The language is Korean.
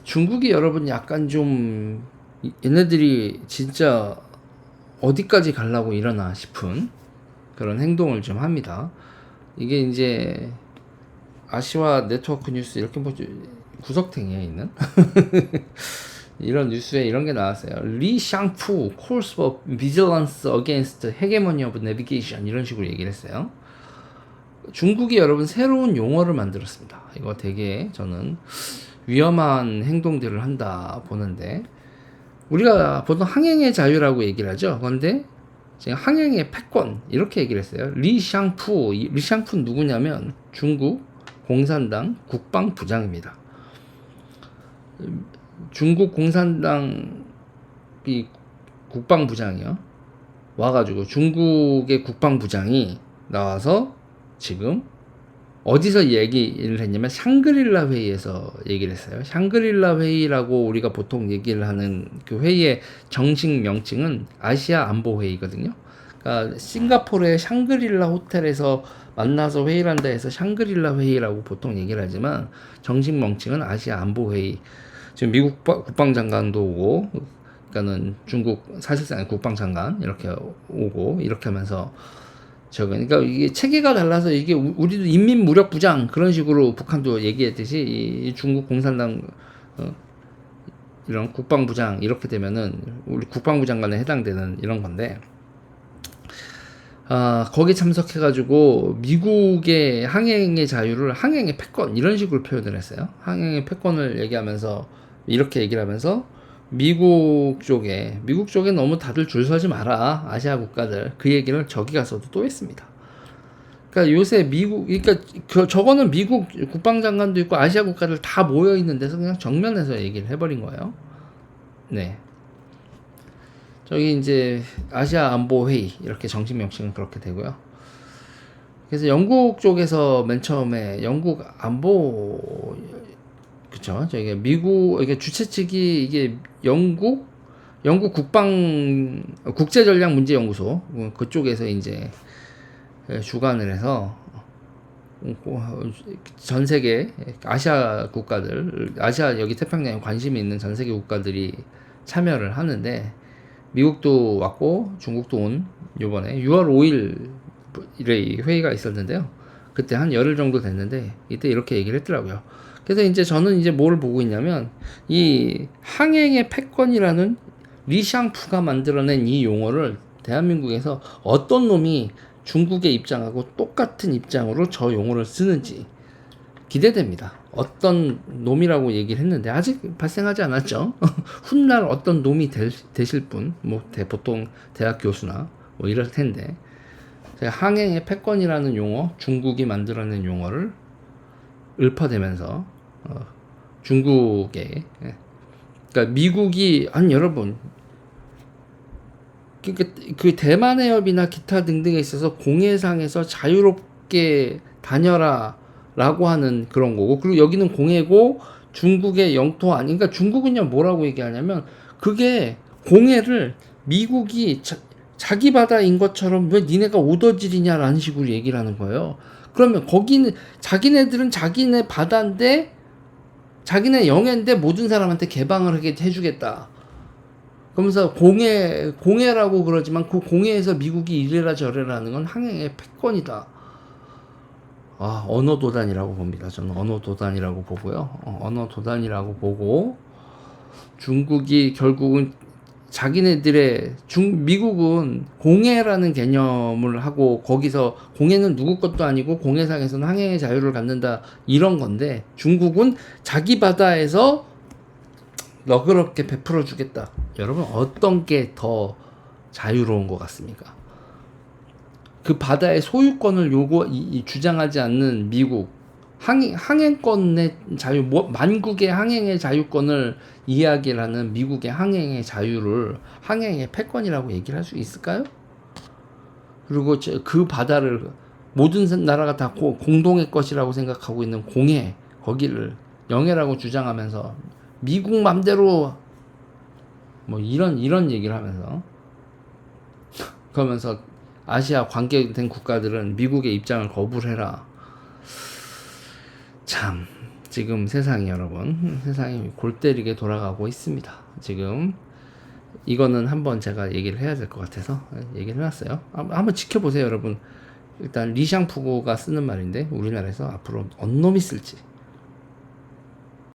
중국이 여러분 약간 좀 얘네들이 진짜 어디까지 가려고 이러나 싶은 그런 행동을 좀 합니다. 이게 이제 아시아 네트워크 뉴스 이렇게 뭐 구석탱이에 있는 이런 뉴스에 이런 게 나왔어요. 리 샹푸 calls for vigilance against hegemony of navigation 이런 식으로 얘기를 했어요. 중국이 여러분 새로운 용어를 만들었습니다. 이거 되게 저는 위험한 행동들을 한다 보는데, 우리가 보통 항행의 자유라고 얘기를 하죠. 그런데 지금 항행의 패권 이렇게 얘기를 했어요. 리샹푸 누구냐면 중국 공산당 국방부장입니다. 중국 공산당 이 국방부장이요. 와가지고 중국의 국방부장이 나와서 지금 어디서 얘기를 했냐면 샹그릴라 회의에서 얘기를 했어요. 샹그릴라 회의라고 우리가 보통 얘기를 하는 그 회의의 정식 명칭은 아시아 안보 회의거든요. 그러니까 싱가포르의 샹그릴라 호텔에서 만나서 회의를 한다 해서 샹그릴라 회의라고 보통 얘기를 하지만 정식 명칭은 아시아 안보 회의. 지금 미국 국방장관도 오고, 그러니까는 중국 사실상 국방장관 이렇게 오고 이렇게 하면서 그러니까 이게 체계가 달라서 이게 우리도 인민무력부장 그런 식으로 북한도 얘기했듯이 이 중국 공산당 이런 국방부장 이렇게 되면은 우리 국방부 장관에 해당되는 이런 건데, 거기 참석해가지고 미국의 항행의 자유를 항행의 패권 이런 식으로 표현을 했어요. 항행의 패권을 얘기하면서 이렇게 얘기를 하면서 미국 쪽에 너무 다들 줄 서지 마라, 아시아 국가들. 그 얘기를 저기 가서도 또 했습니다. 그러니까 요새 그러니까 저거는 미국 국방장관도 있고 아시아 국가들 다 모여 있는 데서 그냥 정면에서 얘기를 해버린 거예요. 네. 저기 이제 아시아 안보 회의 이렇게 정식 명칭은 그렇게 되고요. 그래서 영국 쪽에서 맨 처음에 영국 안보, 그쵸? 저기 미국 이게 주최 측이 이게 영국 국제전략문제연구소 그쪽에서 이제 주관을 해서 전 세계 아시아 국가들, 아시아 여기 태평양에 관심이 있는 전 세계 국가들이 참여를 하는데, 미국도 왔고 중국도 온 요번에 6월 5일에 회의가 있었는데요. 그때 한 열흘 정도 됐는데 이때 이렇게 얘기를 했더라고요. 그래서 이제 저는 이제 뭘 보고 있냐면 이 항행의 패권이라는 리샹푸가 만들어낸 이 용어를 대한민국에서 어떤 놈이 중국의 입장하고 똑같은 입장으로 저 용어를 쓰는지 기대됩니다. 어떤 놈이라고 얘기를 했는데 아직 발생하지 않았죠. 훗날 어떤 놈이 되실 분, 뭐 보통 대학 교수나 뭐 이럴 텐데, 항행의 패권이라는 용어, 중국이 만들어낸 용어를 읊어대면서 중국에, 그러니까 미국이 여러분, 그 대만 해협이나 기타 등등에 있어서 공해상에서 자유롭게 다녀라 라고 하는 그런 거고, 그리고 여기는 공해고 중국의 영토 아닌가. 중국은요 뭐라고 얘기하냐면 그게 공해를 미국이 자기 바다인 것처럼 왜 니네가 오더질이냐라는 식으로 얘기를 하는 거예요. 그러면 거기는 자기네들은 자기네 바다인데 자기네 영해인데 모든 사람한테 개방을 하게 해주겠다. 그러면서 공해라고 그러지만 그 공해에서 미국이 이래라 저래라 하는 건 항해의 패권이다. 언어 도단이라고 봅니다. 저는 언어 도단이라고 보고요. 언어 도단이라고 보고, 중국이 결국은 미국은 공해라는 개념을 하고, 거기서 공해는 누구 것도 아니고 공해상에서는 항해의 자유를 갖는다 이런 건데, 중국은 자기 바다에서 너그럽게 베풀어 주겠다. 여러분, 어떤 게 더 자유로운 것 같습니까? 그 바다의 소유권을 주장하지 않는 미국, 항행권의 자유, 만국의 항행의 자유권을 이야기를 하는 미국의 항행의 자유를 항행의 패권이라고 얘기를 할 수 있을까요? 그리고 그 바다를 모든 나라가 다 공동의 것이라고 생각하고 있는 거기를 영해라고 주장하면서 미국 맘대로 뭐 이런 얘기를 하면서, 그러면서 아시아 관계된 국가들은 미국의 입장을 거부를 해라. 참 지금 세상이 여러분 세상이 골 때리게 돌아가고 있습니다. 지금 이거는 한번 제가 얘기를 해야 될 것 같아서 얘기를 해놨어요. 한번 지켜보세요 여러분. 일단 리샹푸고가 쓰는 말인데 우리나라에서 앞으로 언 놈이 쓸지